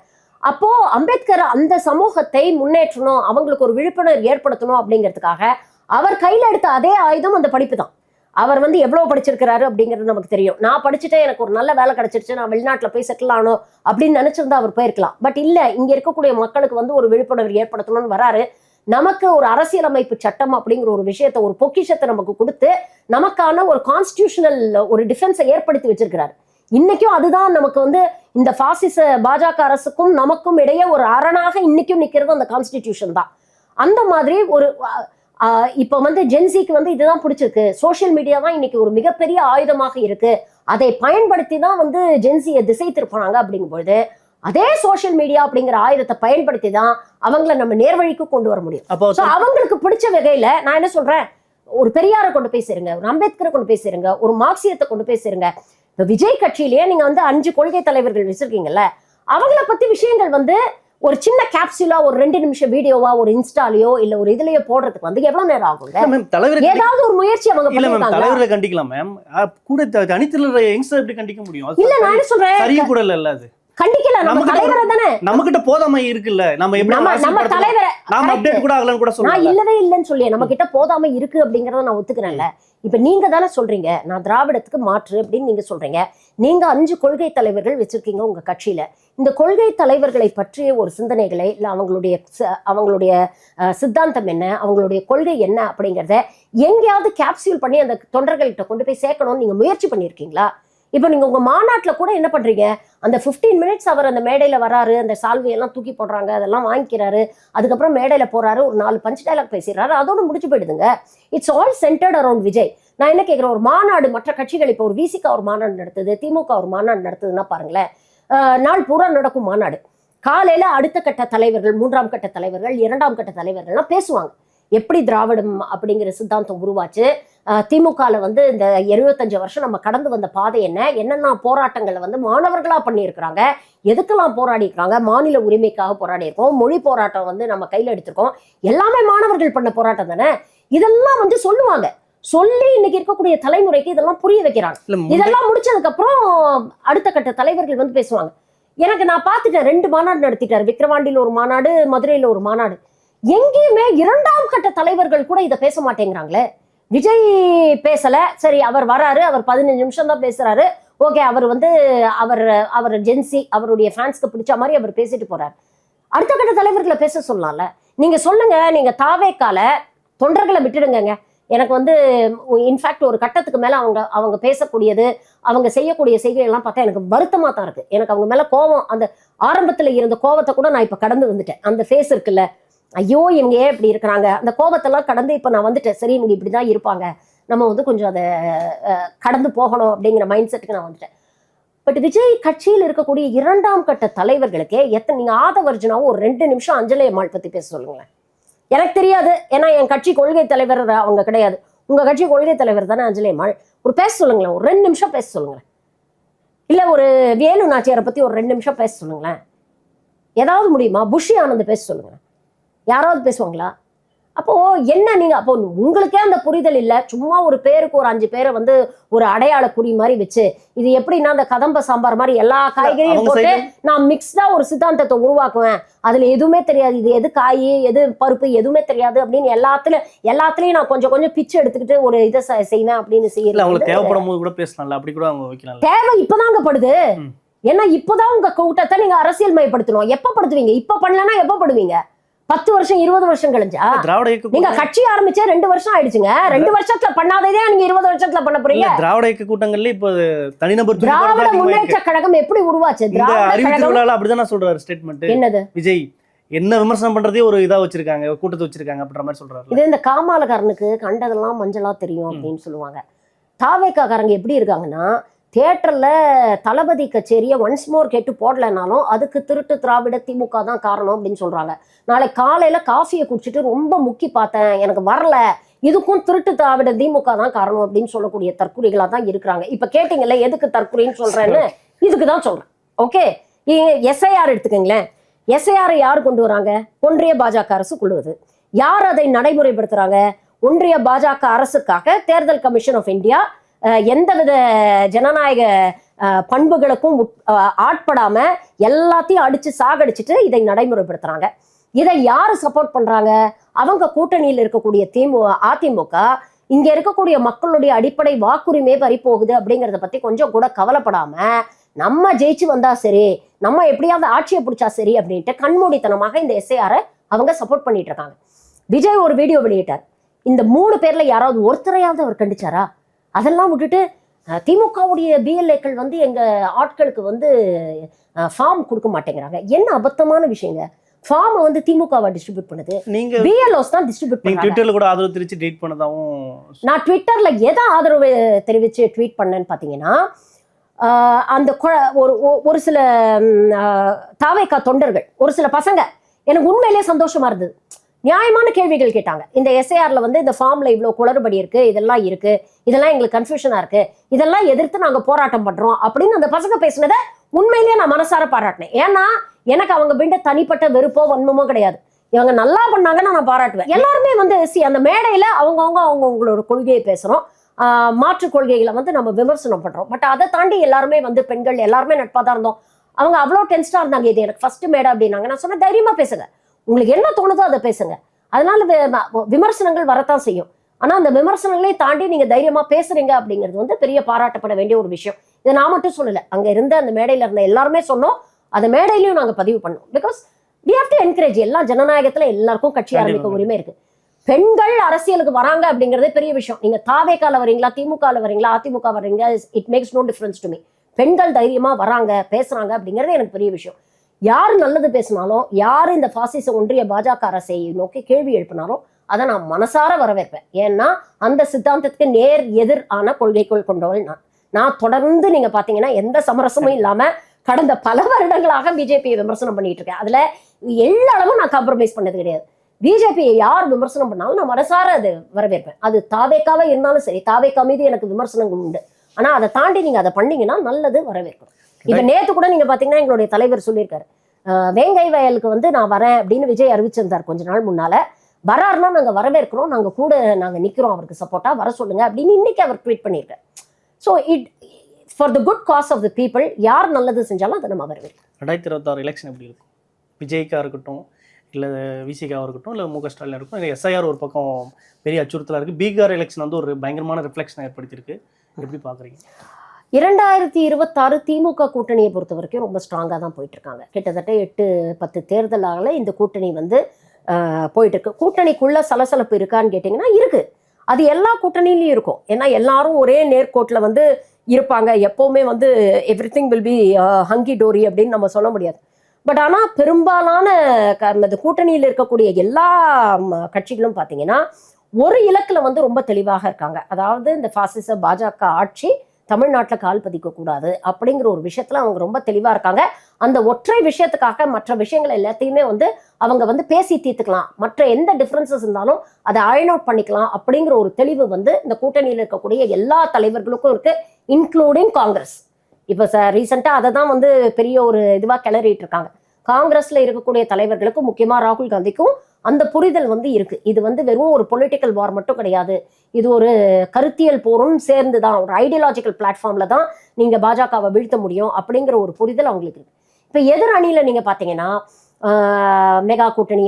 அப்போ அம்பேத்கர் அந்த சமூகத்தை முன்னேற்றணும், அவங்களுக்கு ஒரு விழிப்புணர்வு ஏற்படுத்தணும் அப்படிங்கிறதுக்காக அவர் கையில எடுத்த அதே ஆயுதம் அந்த படிப்பு தான். அவர் வந்து எவ்வளவு படிச்சிருக்கிறாரு அப்படிங்கிறது நமக்கு தெரியும். நான் படிச்சுட்டேன், எனக்கு ஒரு நல்ல வேலை கிடைச்சிருச்சு, நான் வெளிநாட்டுல போய் செட்டில் ஆனோம் அப்படின்னு நினைச்சிருந்தா அவர் போயிருக்கலாம். பட் இல்ல, இங்க இருக்கக்கூடிய மக்களுக்கு வந்து ஒரு விழிப்புணர்வு ஏற்படுத்தணும்னு வராரு. நமக்கு ஒரு அரசியலமைப்பு சட்டம் அப்படிங்கிற ஒரு விஷயத்தை, ஒரு பொக்கிஷத்தை நமக்கு கொடுத்து நமக்கான ஒரு கான்ஸ்டிடியூஷனல் ஒரு டிஃபென்ஸை ஏற்படுத்தி வச்சிருக்கிறாரு. இன்னைக்கும் அதுதான் நமக்கு வந்து இந்த பாசிச பாஜக அரசுக்கும் நமக்கும் இடையே ஒரு அரணாக இன்னைக்கும் நிக்கிறது அந்த கான்ஸ்டிடியூஷன் தான். அந்த மாதிரி ஒரு இப்போ வந்து ஜென்சிக்கு வந்து இதுதான் பிடிச்சிருக்கு. சோசியல் மீடியா தான் இன்னைக்கு ஒரு மிகப்பெரிய ஆயுதமாக இருக்கு, அதை பயன்படுத்தி தான் வந்து ஜென்சியை திசை திருப்பினாங்க. அப்படிங்கும்பொழுது அதே சோசியல் மீடியா அப்படிங்கிற ஆயுதத்தை பயன்படுத்தி தான் அவங்கள நம்ம நேர்வழிக்கு கொண்டு வர முடியும். அவங்களுக்கு பிடிச்ச வகையில நான் என்ன சொல்றேன், ஒரு பெரியாரை கொண்டு போய் சேருங்க, ஒரு அம்பேத்கரை கொண்டு போய் சேருங்க, ஒரு மார்க்சியத்தை கொண்டு போய் சேருங்க. இப்ப விஜய் கட்சியிலேயே நீங்க வந்து 5 கொள்கை தலைவர்கள் வச்சிருக்கீங்கல்ல, அவங்கள பத்தி விஷயங்கள் வந்து ஒரு சின்ன கேப்சூலா ஒரு 2 நிமிஷம் வீடியோவா ஒரு இன்ஸ்டாலயோ இல்ல ஒரு இதுலயோ போடுறதுக்கு வந்து எவ்வளவு நேரம் ஆகுங்க? ஏதாவது ஒரு முயற்சி அவங்க பண்ணிருக்காங்க. தலைவரை கண்டிக்கலாம் மேம், கூட தனித்தல யங்ஸ்டர் எப்படி கண்டிக்க முடியும்? இல்ல நான் என்ன சொல்றேன், சரியா கூட இல்ல அது கண்டிக்கல. நம்ம தலைவரை தானே, நம்ம கிட்ட போதாமை இருக்குல்ல, நம்ம எப்படி நம்ம தலைவரை நாம அப்டேட் கூட ஆகலன்னு கூட சொல்றேன். நான் இல்லவே இல்லன்னு சொல்லி நம்ம கிட்ட போதாமை இருக்கு அப்படிங்கறத நான் ஒத்துக்கிறேன்ல. இப்ப நீங்க தானே சொல்றீங்க நான் திராவிடத்துக்கு மாற்று அப்படின்னு நீங்க சொல்றீங்க. நீங்க 5 கொள்கை தலைவர்கள் வச்சிருக்கீங்க உங்க கட்சியில. இந்த கொள்கை தலைவர்களை பற்றிய ஒரு சிந்தனைகளை இல்ல அவங்களுடைய சித்தாந்தம் என்ன, அவங்களுடைய கொள்கை என்ன அப்படிங்கறத எங்கேயாவது கேப்சூல் பண்ணி அந்த தொண்டர்கள்கிட்ட கொண்டு போய் சேர்க்கணும்னு நீங்க முயற்சி பண்ணிருக்கீங்களா? இப்போ நீங்க உங்க மாநாட்டுல கூட என்ன பண்றீங்க, அந்த 15 minutes அவர் அந்த மேடையில வராரு, அந்த சால்வையெல்லாம் தூக்கி போடுறாங்க, அதெல்லாம் வாங்கிக்கிறாரு, அதுக்கப்புறம் மேடையில போறாரு, ஒரு 4 பஞ்ச் டைலாக் பேசிடுறாரு, அதோட முடிச்சு போயிடுதுங்க. It's all centred around Vijay. நான் என்ன கேட்கிறேன், ஒரு மாநாடு மற்ற கட்சிகள் இப்போ ஒரு விசிகா ஒரு மாநாடு நடத்துது, திமுக ஒரு மாநாடு நடத்துதுன்னா பாருங்களேன், நாள் பூரா நடக்கும் மாநாடு. காலையில அடுத்த கட்ட தலைவர்கள், 3ஆம் கட்ட தலைவர்கள், 2ஆம் கட்ட தலைவர்கள்லாம் பேசுவாங்க. எப்படி திராவிடம் அப்படிங்கிற சித்தாந்தம் உருவாச்சு, திமுகல வந்து இந்த 75 வருஷம் நம்ம கடந்து வந்த பாதை என்ன, என்னென்ன போராட்டங்களை வந்து மாணவர்களா பண்ணியிருக்கிறாங்க, எதுக்கெல்லாம் போராடி இருக்காங்க, மாநில உரிமைக்காக போராடி இருக்கோம், மொழி போராட்டம் வந்து நம்ம கையில எடுத்திருக்கோம், எல்லாமே மாணவர்கள் பண்ண போராட்டம் தானே. இதெல்லாம் வந்து சொல்லுவாங்க. சொல்லி இன்னைக்கு இருக்கக்கூடிய தலைமுறைக்கு இதெல்லாம் புரிய வைக்கிறாங்க. இதெல்லாம் முடிச்சதுக்கு அப்புறம் அடுத்த கட்ட தலைவர்கள் வந்து பேசுவாங்க. எனக்கு நான் பார்த்துட்டேன், 2 மாநாடு நடத்திட்டாரு. விக்கிரவாண்டியில் ஒரு மாநாடு, மதுரையில ஒரு மாநாடு. எங்கேயுமே 2ஆம் கட்ட தலைவர்கள் கூட இதை பேச மாட்டேங்கிறாங்களே. விஜய் பேசல, சரி அவர் வராரு, அவர் 15 நிமிஷம் தான் பேசுறாரு, ஓகே, அவர் வந்து அவர் ஜென்சி, அவருடைய ஃபேன்ஸ்க்கு பிடிச்ச மாதிரி அவர் பேசிட்டு போறாரு. அடுத்த கட்ட தலைவர்களை பேச சொல்லலாம்ல. நீங்க சொல்லுங்க, நீங்க தாவேக்கால தொண்டர்களை விட்டுடுங்க, எனக்கு வந்து இன்ஃபேக்ட் ஒரு கட்டத்துக்கு மேல அவங்க பேசக்கூடியது, அவங்க செய்யக்கூடிய செய்கைகள்லாம் பார்த்தா எனக்கு வருத்தமா தான் இருக்கு. எனக்கு அவங்க மேல கோபம், அந்த ஆரம்பத்துல இருந்த கோபத்தை கூட நான் இப்ப கடந்து வந்துட்டேன். அந்த ஃபேஸ் இருக்குல்ல, ஐயோ இவங்க ஏன் இப்படி இருக்கிறாங்க, அந்த கோபத்தெல்லாம் கடந்து இப்ப நான் வந்துட்டேன். சரி இவங்க இப்படிதான் இருப்பாங்க, நம்ம வந்து கொஞ்சம் அதை கடந்து போகணும் அப்படிங்கிற மைண்ட் செட்டுக்கு நான் வந்துட்டேன். பட் விஜய் கட்சியில் இருக்கக்கூடிய 2ஆம் கட்ட தலைவர்களுக்கே நீங்க ஆதவர்ஜுனாவும் ஒரு 2 நிமிஷம் அஞ்சலி அம்மாள் பத்தி பேச சொல்லுங்களேன். எனக்கு தெரியாது, ஏன்னா என் கட்சி கொள்கை தலைவர் அவங்க கிடையாது. உங்க கட்சி கொள்கை தலைவர் தானே அஞ்சலி அம்மாள், ஒரு பேச சொல்லுங்களேன், ஒரு 2 நிமிஷம் பேச சொல்லுங்களேன். இல்ல ஒரு வேலு நாச்சியாரை பத்தி ஒரு 2 நிமிஷம் பேச சொல்லுங்களேன். ஏதாவது முடியுமா? புஷி ஆனந்த் பேச சொல்லுங்களேன். யாராவது பேசுவாங்களா? அப்போ என்ன நீங்க அப்போ உங்களுக்கே அந்த புரிதல் இல்ல. சும்மா ஒரு பேருக்கு ஒரு 5 பேரை வந்து ஒரு அடையாள குறி மாதிரி வச்சு, இது எப்படின்னா அந்த கதம்ப சாம்பார் மாதிரி எல்லா காய்கறியும் போட்டு நான் மிக்ஸ்டா ஒரு சித்தாந்தத்தை உருவாக்குவேன், அதுல எதுவுமே தெரியாது, இது எது காய் எது பருப்பு எதுவுமே தெரியாது அப்படின்னு எல்லாத்துலயும் நான் கொஞ்சம் கொஞ்சம் பிச்சு எடுத்துக்கிட்டு ஒரு இதை செய்வேன் அப்படின்னு செய்யல. அவங்களுக்கு தேவைப்படும் போது கூட பேசலாம்ல, அப்படி கூட அவங்க வைக்கலாம். தேவை இப்பதாங்க படுது. ஏன்னா இப்பதான் உங்க கூட்டத்தை நீங்க அரசியல் மயப்படுத்தணும். எப்ப படுத்துவீங்க? இப்ப பண்ணலன்னா எப்ப படுவீங்க? 10 வருஷம் 20 வருஷம் கழிஞ்சா? நீங்க கட்சி ஆரம்பிச்சே 2 வருஷம் ஆயிடுச்சுங்க. 2 வருஷத்துல பண்ணாததே நீங்க 20 வருஷத்துல பண்ண போறீங்க. திராவிட இயக்க கூட்டங்கள்ல இப்ப தனிநபர் திராவிட முன்னேற்ற கழகம் எப்படி உருவாச்சு? அப்படிதான் சொல்றாரு ஸ்டேட்மெண்ட். என்னது விஜய் என்ன விமர்சனம் பண்றதே ஒரு இதா வச்சிருக்காங்க, கூட்டத்தை வச்சிருக்காங்க அப்படின்ற மாதிரி சொல்றாரு. இது இந்த காமாலகாரனுக்கு கண்டதெல்லாம் மஞ்சளா தெரியும் அப்படின்னு சொல்லுவாங்க. தாவேக்காரங்க எப்படி இருக்காங்கன்னா, தியேட்டர்ல தளபதி கச்சேரியை ஒன்ஸ் மோர் கேட்டு போடலைனாலும் அதுக்கு திருட்டு திராவிட திமுக தான் காரணம் அப்படின்னு சொல்றாங்க. நாளை காலையில காஃபியை குடிச்சிட்டு ரொம்ப முக்கி பார்த்தேன், எனக்கு வரல, இதுக்கும் திருட்டு திராவிட திமுக தான் காரணம் அப்படின்னு சொல்லக்கூடிய தற்குறிகளா தான் இருக்கிறாங்க. இப்ப கேட்டீங்கல்ல எதுக்கு தற்குறின்னு சொல்றேன்னு, இதுக்குதான் சொல்றேன். Okay, SIR எடுத்துக்கங்களேன். எஸ்ஐஆர் யார் கொண்டு வராங்க? ஒன்றிய பாஜக அரசு கொள்ளுவது. யார் அதை நடைமுறைப்படுத்துறாங்க? ஒன்றிய பாஜக அரசுக்காக தேர்தல் கமிஷன் ஆஃப் இந்தியா எந்தவித ஜனநாயக பண்புகளுக்கும் ஆட்படாம எல்லாத்தையும் அடிச்சு சாகடிச்சுட்டு இதை நடைமுறைப்படுத்துறாங்க. இதை யாரு சப்போர்ட் பண்றாங்க? அவங்க கூட்டணியில் இருக்கக்கூடிய அதிமுக இங்க இருக்கக்கூடிய மக்களுடைய அடிப்படை வாக்குரிமை பறிப்போகுது அப்படிங்கறத பத்தி கொஞ்சம் கூட கவலைப்படாம, நம்ம ஜெயிச்சு வந்தா சரி, நம்ம எப்படியாவது ஆட்சியை பிடிச்சா சரி அப்படின்ட்டு கண்மூடித்தனமாக இந்த எஸ்ஐஆரை அவங்க சப்போர்ட் பண்ணிட்டு இருக்காங்க. விஜய் ஒரு வீடியோ வெளியிட்டார். இந்த 3 பேர்ல யாராவது ஒருத்தரையாவது அவர் கண்டிச்சாரா? அதெல்லாம் விட்டுட்டு திமுகவுடைய பிஎல்ஏக்கள் வந்து எங்க ஆட்களுக்கு வந்து ஃபார்ம் கொடுக்க மாட்டேங்கிறாங்க. என்ன அபத்தமான விஷயங்க. ஃபார்ம் வந்து திமுகவை டிஸ்ட்ரிபியூட் பண்ணுது, நீங்க பிஎல்ஓஸ் தான் டிஸ்ட்ரிபியூட் பண்ணுங்க. ட்விட்டர்ல கூட ஆதரவு தெரிவிச்சு ட்வீட் பண்ணதாவும், நான் ட்விட்டர்ல எதை ஆதரவு தெரிவிச்சு ட்வீட் பண்ணேன்னு பாத்தீங்கன்னா, அந்த ஒரு சில தாவேகா தொண்டர்கள், ஒரு சில பசங்க எனக்கு உண்மையிலேயே சந்தோஷமா இருந்தது. நியாயமான கேள்விகள் கேட்டாங்க. இந்த எஸ்ஐஆர்ல வந்து இந்த ஃபார்ம்ல இவ்வளவு குளறுபடி இருக்கு, இதெல்லாம் இருக்கு, இதெல்லாம் எங்களுக்கு கன்ஃபியூஷனா இருக்கு, இதெல்லாம் எதிர்த்து நாங்க போராட்டம் பண்றோம் அப்படின்னு அந்த பசங்க பேசினதை உண்மையிலேயே நான் மனசார பாராட்டினேன். ஏன்னா எனக்கு அவங்க பிண்ட தனிப்பட்ட வெறுப்போ வன்மமோ கிடையாது. இவங்க நல்லா பண்ணாங்கன்னு நான் பாராட்டுவேன். எல்லாருமே வந்து அந்த மேடையில அவங்களோட கொள்கையை பேசுறோம், மாற்று கொள்கைகளை வந்து நம்ம விமர்சனம் பண்றோம். பட் அதை தாண்டி எல்லாருமே வந்து பெண்கள் எல்லாருமே நட்பா தான் இருந்தோம். அவங்க அவ்வளோ டென்ஸ்டா இருந்தாங்க. இது எனக்கு ஃபர்ஸ்ட் மேடை அப்படின்னாங்க. நான் சொன்ன தைரியமா பேசுங்க, உங்களுக்கு என்ன தோணுதோ அதை பேசுங்க. அதனால விமர்சனங்கள் வரத்தான் செய்யும். ஆனா அந்த விமர்சனங்களே தாண்டி நீங்க தைரியமா பேசுறீங்க அப்படிங்கிறது வந்து பெரிய பாராட்டப்பட வேண்டிய ஒரு விஷயம். இதை நான் மட்டும் சொல்லல, அங்க இருந்த அந்த மேடையில இருந்த எல்லாருமே சொன்னோம், அந்த மேடையிலையும் நாங்க பதிவு பண்ணோம். Because we have to encourage. எல்லா ஜனநாயகத்துல எல்லாருக்கும் கட்சி ஆரம்பிக்க உரிமை இருக்கு. பெண்கள் அரசியலுக்கு வராங்க அப்படிங்கறதே பெரிய விஷயம். நீங்க தாவேகால வரீங்களா, திமுகல வரீங்களா, அதிமுக வர்றீங்க, it makes no difference to me. பெண்கள் தைரியமா வராங்க, பேசுறாங்க அப்படிங்கிறது எனக்கு பெரிய விஷயம். யாரு நல்லது பேசினாலும், யாரு இந்த பாசிச ஒன்றிய பாஜக அரசை நோக்கி கேள்வி எழுப்பினாலும் அதை நான் மனசார வரவேற்பேன். ஏன்னா அந்த சித்தாந்தத்துக்கு நேர் எதிர் ஆன கொள்கைக்குள் கொண்டவள் நான் தொடர்ந்து நீங்க பாத்தீங்கன்னா எந்த சமரசமும் இல்லாம கடந்த பல வருடங்களாக பிஜேபியை விமர்சனம் பண்ணிட்டு இருக்கேன். அதுல எல்லா அளவும் நான் காம்ப்ரமைஸ் பண்ணது கிடையாது. பிஜேபியை யார் விமர்சனம் பண்ணாலும் நான் மனசார அது வரவேற்பேன். அது தாவேக்காவா இருந்தாலும் சரி, தாவேக்கா மீது எனக்கு விமர்சனங்கள் உண்டு. ஆனா அதை தாண்டி நீங்க அதை பண்ணீங்கன்னா நல்லது, வரவேற்கணும். இப்ப நேத்து கூட நீங்க பாத்தீங்கன்னா எங்களுடைய தலைவர் சொல்லியிருக்காரு, வேங்கை வயலுக்கு வந்து நான் வரேன் அப்படின்னு விஜய் அறிவிச்சிருந்தார் கொஞ்ச நாள் முன்னால. வராருன்னா நாங்க வரவேற்கிறோம், நாங்க கூட நாங்க நிக்கிறோம், அவருக்கு சப்போர்ட்டா வர சொல்லுங்க அப்படின்னு இன்னைக்கு அவர் ட்வீட் பண்ணியிருக்காரு. So it for the good cause of the people, யார் நல்லது செஞ்சாலும் அதை நம்ம வரவேற்கிறோம். 2026 எலெக்ஷன் எப்படி இருக்கும்? விஜய்க்கா இருக்கட்டும், இல்லை விசிகாவாக இருக்கட்டும், இல்லை முக ஸ்டாலின் இருக்கட்டும், இல்லை எஸ்ஐஆர் ஒரு பக்கம் பெரிய அச்சுறுத்தலாக இருக்குது. பீகார் எலெக்ஷன் வந்து ஒரு பயங்கரமான ரிஃப்ளெக்ஷன் ஏற்படுத்தியிருக்கு. எப்படி பார்க்குறீங்க? 2026 திமுக கூட்டணியை பொறுத்த வரைக்கும் ரொம்ப ஸ்ட்ராங்காக தான் போயிட்டு இருக்காங்க. கிட்டத்தட்ட 8-10 தேர்தலாக இந்த கூட்டணி வந்து போயிட்டு இருக்கு. கூட்டணிக்குள்ள சலசலப்பு இருக்கான்னு கேட்டிங்கன்னா இருக்கு. அது எல்லா கூட்டணியிலையும் இருக்கும். ஏன்னா எல்லாரும் ஒரே நேர்கோட்டில் வந்து இருப்பாங்க. எப்போவுமே வந்து everything will be hangi Tory அப்படின்னு நம்ம சொல்ல முடியாது. பட் ஆனால் பெரும்பாலான கூட்டணியில் இருக்கக்கூடிய எல்லா கட்சிகளும் பார்த்தீங்கன்னா ஒரு இலக்கில் வந்து ரொம்ப தெளிவாக இருக்காங்க. அதாவது இந்த பாசிச பாஜக ஆட்சி தமிழ்நாட்டில் கால் பதிக்கக்கூடாது அப்படிங்கிற ஒரு விஷயத்துல அவங்க ரொம்ப தெளிவாக இருக்காங்க. அந்த ஒற்றை விஷயத்துக்காக மற்ற விஷயங்கள் எல்லாத்தையுமே வந்து அவங்க வந்து பேசி தீர்த்துக்கலாம், மற்ற எந்த டிஃப்ரென்சஸ் இருந்தாலும் அதை அயர்ன் அவுட் பண்ணிக்கலாம் அப்படிங்கிற ஒரு தெளிவு வந்து இந்த கூட்டணியில் இருக்கக்கூடிய எல்லா தலைவர்களுக்கும் இருக்கு, இன்க்ளூடிங் காங்கிரஸ். இப்போ ரீசெண்டாக அதை தான் வந்து பெரிய ஒரு இதுவாக கிளறிட்டு இருக்காங்க. காங்கிரஸ்ல இருக்கக்கூடிய தலைவர்களுக்கும் முக்கியமாக ராகுல் காந்திக்கும் அந்த புரிதல் வந்து இருக்கு. இது வந்து வெறும் ஒரு பொலிட்டிக்கல் வார் மட்டும் கிடையாது, இது ஒரு கருத்தியல் போரும் சேர்ந்து தான், ஒரு ஐடியாலஜிக்கல் பிளாட்ஃபார்ம்ல தான் நீங்க பாஜகவை வீழ்த்த முடியும் அப்படிங்கிற ஒரு புரிதல் அவங்களுக்கு இருக்கு. இப்போ எதிர் அணியில நீங்க பாத்தீங்கன்னா மெகா கூட்டணி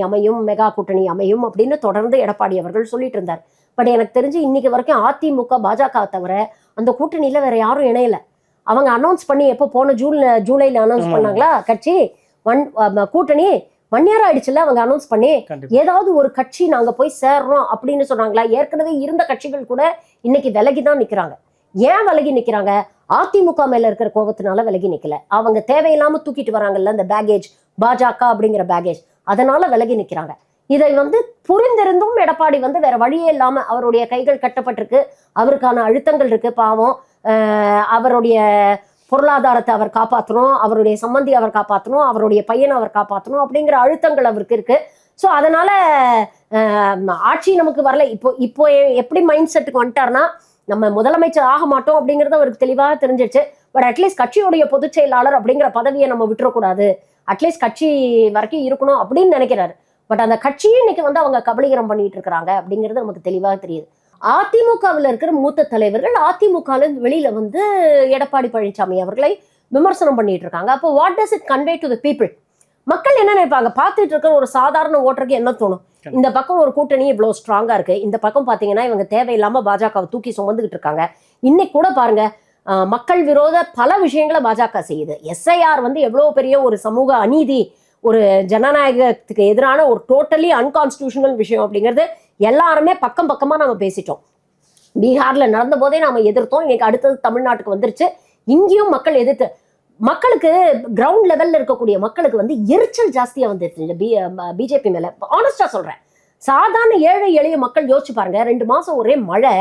அமையும் அப்படின்னு தொடர்ந்து எடப்பாடி அவர்கள் சொல்லிட்டு இருந்தார். பட் எனக்கு தெரிஞ்சு இன்னைக்கு வரைக்கும் அதிமுக பாஜக தவிர அந்த கூட்டணியில வேற யாரும் இணையல. அவங்க அனௌன்ஸ் பண்ணி எப்போ போன ஜூலைல அனௌன்ஸ் பண்ணாங்களா கட்சி கூட்டணி 1 year ஆயிடுச்சுல அவங்க அனௌன்ஸ் பண்ணி. ஏதாவது ஒரு கட்சி நாங்க போய் சேர்றோம் அப்படின்னு சொன்னாங்களா? ஏற்கனவே இருந்த கட்சிகள் கூட இன்னைக்கு விலகி தான் நிக்கிறாங்க. ஏன் விலகி நிக்கிறாங்க? அதிமுக மேல இருக்கிற கோபத்தினால விலகி நிக்கல, அவங்க தேவையில்லாம தூக்கிட்டு வராங்கல்ல அந்த பேகேஜ், பாஜக அப்படிங்கிற பேகேஜ், அதனால விலகி நிக்கிறாங்க. இதை வந்து புரிந்திருந்தும் எடப்பாடி வந்து வேற வழியே இல்லாம, அவருடைய கைகள் கட்டப்பட்டிருக்கு, அவருக்கான அழுத்தங்கள் இருக்கு, பாவம் அவருடைய பொருளாதாரத்தை அவர் காப்பாற்றணும், அவருடைய சம்பந்தி அவர் காப்பாற்றணும், அவருடைய பையனை அவர் காப்பாற்றணும் அப்படிங்கிற அழுத்தங்கள் அவருக்கு இருக்கு. ஸோ அதனால ஆட்சி நமக்கு வரல. இப்போ எப்படி மைண்ட் செட்டுக்கு வந்துட்டார்னா நம்ம முதலமைச்சர் ஆக மாட்டோம் அப்படிங்கிறது அவருக்கு தெளிவாக தெரிஞ்சிருச்சு. பட் அட்லீஸ்ட் கட்சியுடைய பொதுச் செயலாளர் அப்படிங்கிற பதவியை நம்ம விட்டுறக்கூடாது, அட்லீஸ்ட் கட்சி வரைக்கும் இருக்கணும் அப்படின்னு நினைக்கிறாரு. பட் அந்த கட்சியை இன்னைக்கு வந்து அவங்க கபலீகரம் பண்ணிட்டு இருக்கிறாங்க அப்படிங்கிறது நமக்கு தெளிவாக தெரியுது. அதிமுகவில் இருக்கிற மூத்த தலைவர்கள் அதிமுக வெளியில வந்து எடப்பாடி பழனிசாமி அவர்களை விமர்சனம் பண்ணிட்டு இருக்காங்க. அப்போ what does it convey to the people? மக்கள் என்ன நினைப்பாங்க? பார்த்துட்டு இருக்கிற ஒரு சாதாரண ஓட்டருக்கு என்ன தோணும்? இந்த பக்கம் ஒரு கூட்டணி இவ்வளவு ஸ்ட்ராங்கா இருக்கு, இந்த பக்கம் பாத்தீங்கன்னா இவங்க தேவையில்லாம பாஜகவை தூக்கி சுமந்துகிட்டு இருக்காங்க. இன்னைக்கு கூட பாருங்க, மக்கள் விரோத பல விஷயங்களை பாஜக செய்யுது. எஸ்ஐஆர் வந்து எவ்வளவு பெரிய ஒரு சமூக அநீதி, ஒரு ஜனநாயகத்துக்கு எதிரான ஒரு டோட்டலி அன்கான்ஸ்டிடியூஷனல் விஷயம் அப்படிங்கிறது எல்லாருமே பக்கமா நம்ம பேசிட்டோம். பீகார்ல நடந்த போதே நாம எதிர்த்தோம், இன்னைக்கு அடுத்தது தமிழ்நாட்டுக்கு வந்துருச்சு, இங்கேயும் மக்கள் எதிர்த்து. மக்களுக்கு கிரவுண்ட் லெவல்ல இருக்கக்கூடிய மக்களுக்கு வந்து எரிச்சல் ஜாஸ்தியா வந்துருச்சு பிஜேபி மேல. ஆனஸ்டா சொல்றேன், சாதாரண ஏழை எளிய மக்கள் யோசிச்சு பாருங்க, 2 மாசம் ஒரே மழை.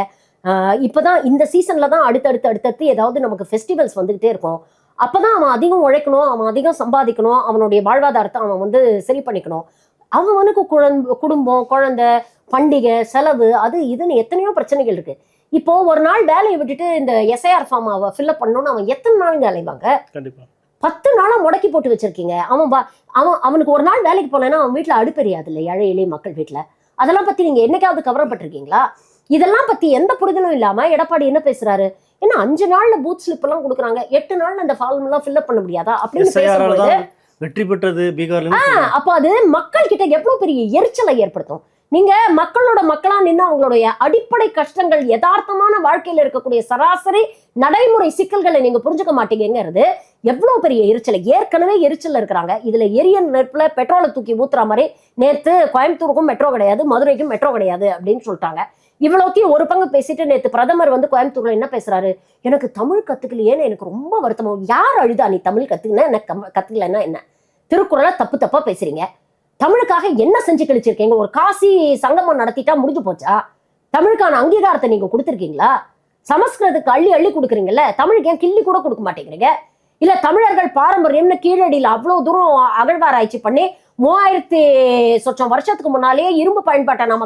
இப்பதான் இந்த சீசன்ல தான் அடுத்தடுத்து ஏதாவது நமக்கு ஃபெஸ்டிவல்ஸ் வந்துகிட்டே இருக்கும். அப்பதான் அவன் அதிகம் உழைக்கணும், அவன் அதிகம் சம்பாதிக்கணும், அவனுடைய வாழ்வாதாரத்தை அவன் வந்து சரி பண்ணிக்கணும். அவனுக்கு குடும்பம், குழந்தை, பண்டிகை, செலவு, அது இதுன்னு எத்தனையோ பிரச்சனைகள் இருக்கு. இப்போ ஒரு நாள் வேலையை விட்டுட்டு இந்த எஸ்ஐஆர் ஃபார்ம் ஃபில்அப் பண்ணணும்னு அவன் எத்தனை நாள் அலைவாங்க? 10 நாளா முடக்கி போட்டு வச்சிருக்கீங்க. அவனுக்கு ஒரு நாள் வேலைக்கு போனேன்னா அவன் வீட்டுல அடுப்பெரியாது இல்லை, ஏழை எளிய மக்கள் வீட்டுல. அதெல்லாம் பத்தி நீங்க என்னைக்காவது கவரப்பட்டிருக்கீங்களா? இதெல்லாம் பத்தி எந்த புரிதலும் இல்லாம எடப்பாடி என்ன பேசுறாரு? ஏன்னா 5 நாள்ல பூத் ஸ்லிப் எல்லாம் கொடுக்குறாங்க, 8 நாள்ல அந்த ஃபார்ம் எல்லாம் ஃபில்அப் பண்ண முடியாதா அப்படின்னு பேசும்போது வெற்றி பெற்றது பீகார்ல. அப்ப அது மக்கள் கிட்ட எவ்வளவு பெரிய எரிச்சலை ஏற்படுத்தும். நீங்க மக்களா நின்று அவங்களுடைய அடிப்படை கஷ்டங்கள், யதார்த்தமான வாழ்க்கையில இருக்கக்கூடிய சராசரி நடைமுறை சிக்கல்களை நீங்க புரிஞ்சுக்க மாட்டீங்கிறது எவ்வளவு பெரிய எரிச்சலை. ஏற்கனவே எரிச்சல் இருக்கிறாங்க, இதுல எரிய நெருப்புல பெட்ரோலை தூக்கி ஊத்துற மாதிரி நேத்து கோயம்புத்தூருக்கும் மெட்ரோ கிடையாது, மதுரைக்கும் மெட்ரோ கிடையாது அப்படின்னு சொல்லிட்டாங்க. இவ்வளோத்தையும் ஒரு பங்கு பேசிட்டு நேற்று பிரதமர் வந்து கோயம்புத்தூர்ல என்ன பேசுறாரு? எனக்கு தமிழ் கத்துக்கலையேன்னு எனக்கு ரொம்ப வருத்தமாகும். யார் அழுதா? நீ தமிழ் கத்துக்கினா எனக்கு கத்துக்கலன்னா என்ன? திருக்குறளை தப்பா பேசுறீங்க. தமிழுக்காக என்ன செஞ்சு கழிச்சிருக்கீங்க? ஒரு காசி சங்கமம் நடத்திட்டா முடிஞ்சு போச்சா? தமிழுக்கான அங்கீகாரத்தை நீங்க கொடுத்துருக்கீங்களா? சமஸ்கிருதத்துக்கு அள்ளி கொடுக்குறீங்கல்ல, தமிழுக்கு ஏன் கிள்ளி கூட கொடுக்க மாட்டேங்கிறீங்க? இல்ல தமிழர்கள் பாரம்பரியம்னு கீழடியில அவ்வளவு தூரம் அகழ்வாராய்ச்சி பண்ணி 3000 சொச்சம் வருஷத்துக்கு முன்னாலேயே இரும்பு பயன்பாட்டை நம்ம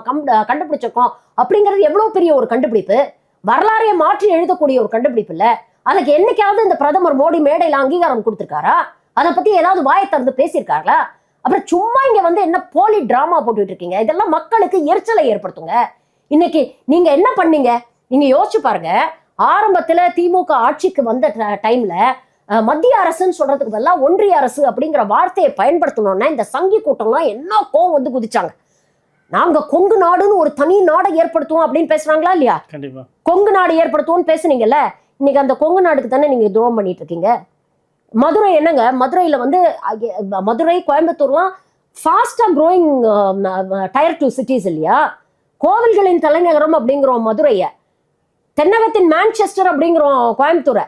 கண்டுபிடிச்சிருக்கோம் அப்படிங்கிறது எவ்வளவு பெரிய ஒரு கண்டுபிடிப்பு, வரலாறையை மாற்றி எழுதக்கூடிய ஒரு கண்டுபிடிப்பு இல்ல. அதுக்கு என்னைக்காவது இந்த பிரதமர் மோடி மேடையில அங்கீகாரம் கொடுத்திருக்காரா? அதை பத்தி ஏதாவது வாயை திறந்து பேசியிருக்காங்களா? அப்புறம் சும்மா இங்க வந்து என்ன போலி டிராமா போட்டுட்டு இருக்கீங்க? இதெல்லாம் மக்களுக்கு எரிச்சலை ஏற்படுத்துங்க. இன்னைக்கு நீங்க என்ன பண்ணீங்க? நீங்க யோசிச்சு பாருங்க. ஆரம்பத்துல திமுக ஆட்சிக்கு வந்த டைம்ல மத்திய அரசுன்னு சொல்றதுக்கு பதிலா ஒன்றிய அரசு அப்படிங்கிற வார்த்தையை பயன்படுத்தணும்னா இந்த சங்கி கூட்டம்லாம் என்ன கோவம் வந்து குதிச்சாங்க. நாங்க கொங்கு நாடுன்னு ஒரு தனி நாடை ஏற்படுத்துவோம் அப்படின்னு பேசுறாங்களா இல்லையா? கண்டிப்பா கொங்கு நாடு ஏற்படுத்துவோம்னு பேசுனீங்கல்ல, இன்னைக்கு அந்த கொங்கு நாடுக்கு தானே நீங்க துரோகம் பண்ணிட்டு இருக்கீங்க. மதுரை என்னங்க, மதுரையில வந்து மதுரை கோயம்புத்தூர்லாம் ஃபாஸ்டா க்ரோயிங் டயர் 2 சிட்டிஸ் இல்லையா? கோவில்களின் தலைநகரம் அப்படிங்கிறோம் மதுரையை, தென்னகத்தின் மான்செஸ்டர் அப்படிங்கிறோம் கோயம்புத்தூரை.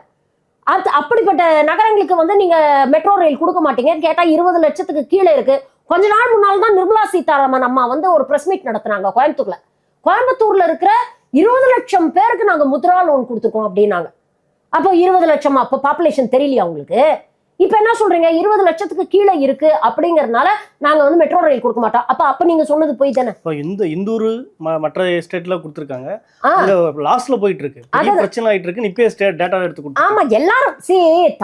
அப்படிப்பட்ட நகரங்களுக்கு வந்து நீங்க மெட்ரோ ரயில் கொடுக்க மாட்டீங்க. கேட்டா 20 லட்சத்துக்கு கீழே இருக்கு. கொஞ்ச நாள் முன்னால் தான் நிர்மலா சீதாராமன் அம்மா வந்து ஒரு பிரஸ் மீட் நடத்துனாங்க கோயம்புத்தூர்ல. கோயம்புத்தூர்ல இருக்கிற 20 லட்சம் பேருக்கு நாங்க முத்ரா லோன் கொடுத்துருக்கோம் அப்படின்னாங்க. அப்போ 20 லட்சம், அப்போ பாப்புலேஷன் தெரியலையா உங்களுக்கு? இப்ப என்ன சொல்றீங்க, 20 லட்சத்துக்கு கீழே இருக்கு அப்படிங்கறதுனால நாங்க வந்து மெட்ரோ ரயில் கொடுக்க மாட்டோம். அப்ப நீங்க சொன்னது போய் தானே. இப்போ இந்தூர் மற்ற ஸ்டேட்ல கொடுத்துருக்காங்க, லாஸ்ட்ல போயிட்டு இருக்கு, பிரச்சனை ஆயிட்டு இருக்கு. இப்பயே டேட்டா எடுத்து கொடுத்து. ஆமா, எல்லாரும்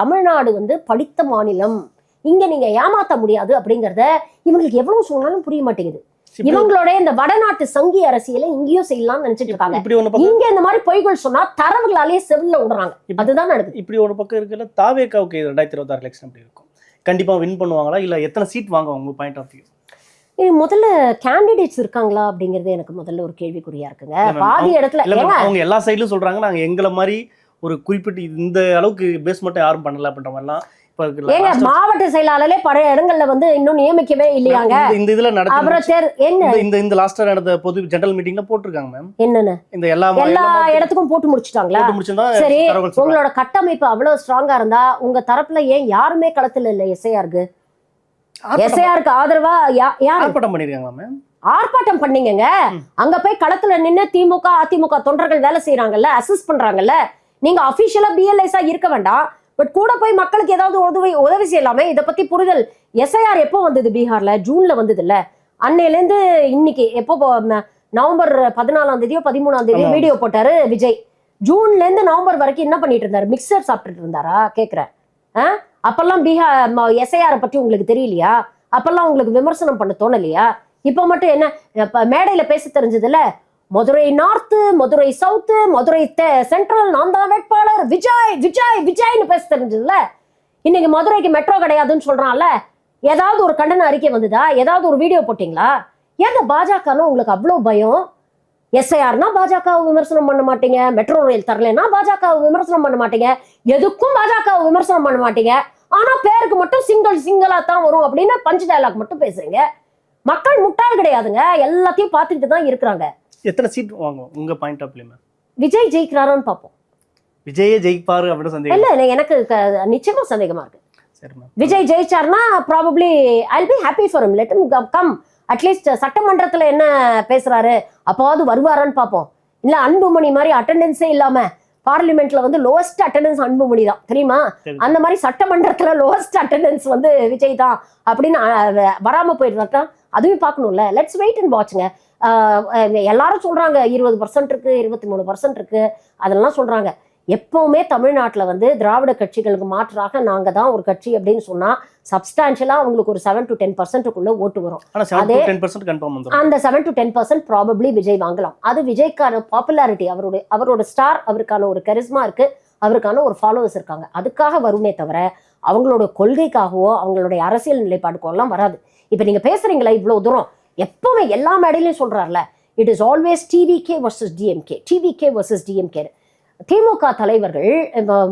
தமிழ்நாடு வந்து படித்த மாநிலம், இங்க நீங்க ஏமாத்த முடியாது அப்படிங்கறத இவங்களுக்கு எவ்வளவு சொன்னாலும் புரிய மாட்டேங்குது. இவங்களோட இந்த வடநாட்டு சங்கி அரசியலை இங்கேயும் செய்யலாம்னு நினைச்சிட்டு இருக்காங்க. இங்க இந்த மாதிரி பொய்கள் சொன்னா தரவுகளாலேயே செவில விடுறாங்க. அதுதான் நடக்குது. இப்படி ஒரு பக்கம் இருக்குல்ல, தாவேகாவுக்கு 2026 எலெக்ஷன் எப்படி இருக்கும்? கண்டிப்பா வின் பண்ணுவாங்களா, இல்ல எத்தனை சீட் வாங்குவாங்க உங்க பாயிண்ட் ஆஃப் வியூ? முதல்ல கேண்டிடேட்ஸ் இருக்காங்களா அப்படிங்கறது எனக்கு முதல்ல ஒரு கேள்விக்குறியா இருக்குங்க. பாதி இடத்துல அவங்க எல்லா சைட்லயும் சொல்றாங்க, நாங்க எங்களை மாதிரி ஒரு குறிப்பிட்டு இந்த அளவுக்கு பேஸ் மட்டும் யாரும் பண்ணல அப்படின்ற மாதிரிலாம். ஏங்க, மாவட்ட செயலாளரே பழைய இடங்கள்ல வந்து இன்னும் நியமிக்கவே இல்லையாங்க. இந்த இதுல இந்த லாஸ்டா நடந்த பொது ஜெனரல் மீட்டிங்ல போட்டிருக்காங்க மேம். என்னன்னு இந்த எல்லா இடத்துக்கும் போட்டு முடிச்சிட்டாங்களா? சரி, உங்களோட கட்டமைப்பு அவ்வளவு ஸ்ட்ராங்கா இருந்தா உங்க தரப்புல ஏன் யாருமே களத்துல இல்ல? எஸ்ஐஆருக்கு ஆதரவா ஆர்ப்பாட்டம் பண்ணிருக்காங்களா மேம்? ஆர்ப்பாட்டம் பண்ணீங்க. அங்க போய் களத்துல நின்று திமுக அதிமுக தொண்டர்கள் வேலை செய்யறாங்கல்ல, அசிஸ்ட் பண்றாங்கல்ல. நீங்க அபிஷியலா பிஎல்ஐஸா இருக்க வேண்டாம், பட் கூட போய் மக்களுக்கு ஏதாவது உதவி செய்யலாமே. இதை பத்தி புரிதல். எஸ்ஐஆர் எப்போ வந்தது? பீகார்ல ஜூன்ல வந்தது இல்ல. அன்னையிலேருந்து இன்னைக்கு எப்போ நவம்பர் 14 13 வீடியோ போட்டாரு விஜய். ஜூன்ல இருந்து நவம்பர் வரைக்கும் என்ன பண்ணிட்டு இருந்தாரு? மிக்சர் சாப்பிட்டுட்டு இருந்தாரா கேக்குறேன். அப்பெல்லாம் பீகார் எஸ்ஐஆர் பற்றி உங்களுக்கு தெரியலையா? அப்பெல்லாம் உங்களுக்கு விமர்சனம் பண்ண தோணலையா? இப்ப மட்டும் என்ன மேடையில பேச தெரிஞ்சதுல, Madurai north, Madurai south, Madurai central, நான் தான் வேட்பாளர், விஜய் விஜய் விஜய்னு பேச தெரிஞ்சதுல. இன்னைக்கு மதுரைக்கு மெட்ரோ கிடையாதுன்னு சொல்றான்ல. ஏதாவது ஒரு கண்டன அறிக்கை வந்ததா? ஏதாவது ஒரு வீடியோ போட்டீங்களா? ஏங்க பாஜகன்னு உங்களுக்கு அவ்வளவு பயம்? எஸ்ஐஆர்னா பாஜகவை விமர்சனம் பண்ண மாட்டீங்க, மெட்ரோ ரயில் தரலைன்னா பாஜகவை விமர்சனம் பண்ண மாட்டீங்க, எதுக்கும் பாஜகவை விமர்சனம் பண்ண மாட்டீங்க. ஆனா பேருக்கு மட்டும் சிங்களா தான் வரும் அப்படின்னு பஞ்ச் டயலாக் மட்டும் பேசுறீங்க. மக்கள் முட்டாள் கிடையாதுங்க, எல்லாத்தையும் பார்த்துக்கிட்டு தான் இருக்கிறாங்க. எத்தனை சீட் வாங்குவோம் உங்க பாயிண்ட் ஆஃப் வியூ? விஜய் ஜெயிக்கிறாரான்னு பார்ப்போம். விஜயே ஜெயிப்பாரு அப்படின்னு சந்தேகம் இல்ல, எனக்கு நிச்சயமா சந்தேகமா இருக்கு. விஜய் ஜெயிச்சார்னா probably I'll be happy for him. Let him come. At least சட்டமன்றத்துல என்ன பேசுறாரு அப்பாவது வருவாரான்னு பார்ப்போம். இல்ல அன்புமணி மாதிரி அட்டெண்டன்ஸே இல்லாம பார்லிமெண்ட்ல வந்து லோவஸ்ட் அட்டெண்டன்ஸ் அன்புமணி தான் தெரியுமா? அந்த மாதிரி சட்டமன்றத்துல லோவஸ்ட் அட்டெண்டன்ஸ் வந்து விஜய் தான் அப்படின்னு வராம போயிடுறாட்டா அதுவும் பார்க்கணும்ல. லெட்ஸ் வெயிட் அண்ட் வாட்ச்ங்க. எல்லாரும் சொல்றாங்க 20% இருக்கு, 23% இருக்கு, அதெல்லாம் சொல்றாங்க. எப்பவுமே தமிழ்நாட்டில் வந்து திராவிட கட்சிகளுக்கு மாற்றாக நாங்க தான் ஒரு கட்சி அப்படின்னு சொன்னா சப்ஸ்டான்ஷியலா அவங்களுக்கு ஒரு 7 to 10% ஓட்டு வரும். அதே அந்த 7 to 10% ப்ராபப்ளி விஜய் வாங்கலாம். அது விஜய்க்கான பாப்புலாரிட்டி, அவரோட ஸ்டார், அவருக்கான ஒரு கரிஸ்மா இருக்கு, அவருக்கான ஒரு ஃபாலோவர்ஸ் இருக்காங்க, அதுக்காக வருமே தவிர அவங்களோட கொள்கைக்காகவோ அவங்களுடைய அரசியல் நிலைப்பாடுக்கோ எல்லாம் வராது. இப்ப நீங்க பேசுறீங்களா இவ்வளவு தூரம், எப்பவுமே எல்லா மேடையிலையும் சொல்றாருல, it is always TVK versus DMK, TVK versus DMK. திமுக தலைவர்கள்,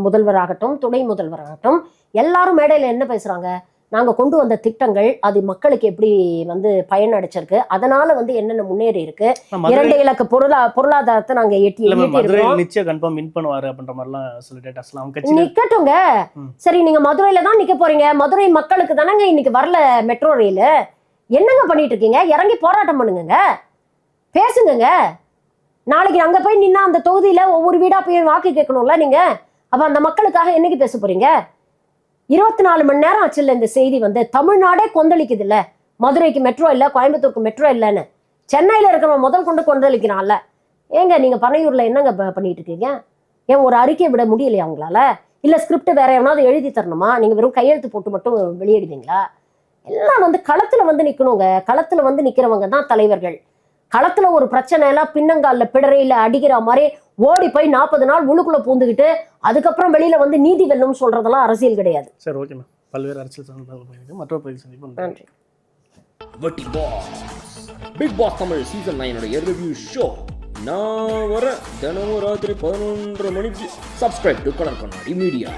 முதல்வராகட்டும் துணை முதல்வராகட்டும், எல்லாரும் மேடையில என்ன பேசுறாங்க? நாங்க கொண்டு வந்த திட்டங்கள் அது மக்களுக்கு எப்படி வந்து பயன் அடைச்சிருக்கு, அதனால வந்து என்னென்ன முன்னேறி இருக்கு, 2 இலக்க பொருளாதாரத்தை நாங்க நிக்கட்டுங்க. சரி, நீங்க மதுரையில தான் நிக்க போறீங்க, மதுரை மக்களுக்கு தானங்க இன்னைக்கு வரல மெட்ரோ ரயில். என்னங்க பண்ணிட்டு இருக்கீங்க? இறங்கி போராட்டம் பண்ணுங்க, பேசுங்க. நாளைக்கு அங்க போய் நின்னா அந்த தொகுதியில ஒவ்வொரு வீடா போய் வாக்கு கேட்கணும்ல நீங்க. அப்ப அந்த மக்களுக்காக என்னைக்கு பேச போறீங்க? 24 மணி நேரம் ஆச்சுல்ல இந்த செய்தி வந்து. தமிழ்நாடே கொந்தளிக்குது இல்ல, மதுரைக்கு மெட்ரோ இல்ல, கோயம்புத்தூருக்கு மெட்ரோ இல்லைன்னு. சென்னையில இருக்கிறவங்க முதல் கொண்டு கொந்தளிக்கிறான்ல. ஏங்க நீங்க பனையூர்ல என்னங்க பண்ணிட்டு இருக்கீங்க? ஏன் ஒரு அறிக்கை விட முடியலையா அவங்களால? இல்ல ஸ்கிரிப்ட் வேற எவனாவது எழுதி தரணுமா? நீங்க வெறும் கையெழுத்து போட்டு மட்டும் வெளியிடுவீங்களா? எல்லாம் வந்து களத்துல வந்து நிக்கணுங்க. களத்துல வந்து நிக்கிறவங்க தான் தலைவர்கள். களத்துல ஒரு பிரச்சனை எல்லாம் பின்னங்கால பிடரையில அடிக்கிற மாதிரி ஓடி போய் 40 நாள் உள்ளுக்குள்ள பூந்துக்கிட்டு அதுக்கப்புறம் வெளியில வந்து நீதி வெல்லும் சொல்றதெல்லாம் அரசியல் கிடையாது. சரி, ஓகே மேம். பல்வேறு அரசியல் மற்றொரு பகுதி சந்திப்போம். நன்றி. வட்டி Boss Bigg Boss Tamil season 9 review show நான் வர தினமும் ராத்திரி 11:30 மணிக்கு. Subscribe to colour Kannadi media.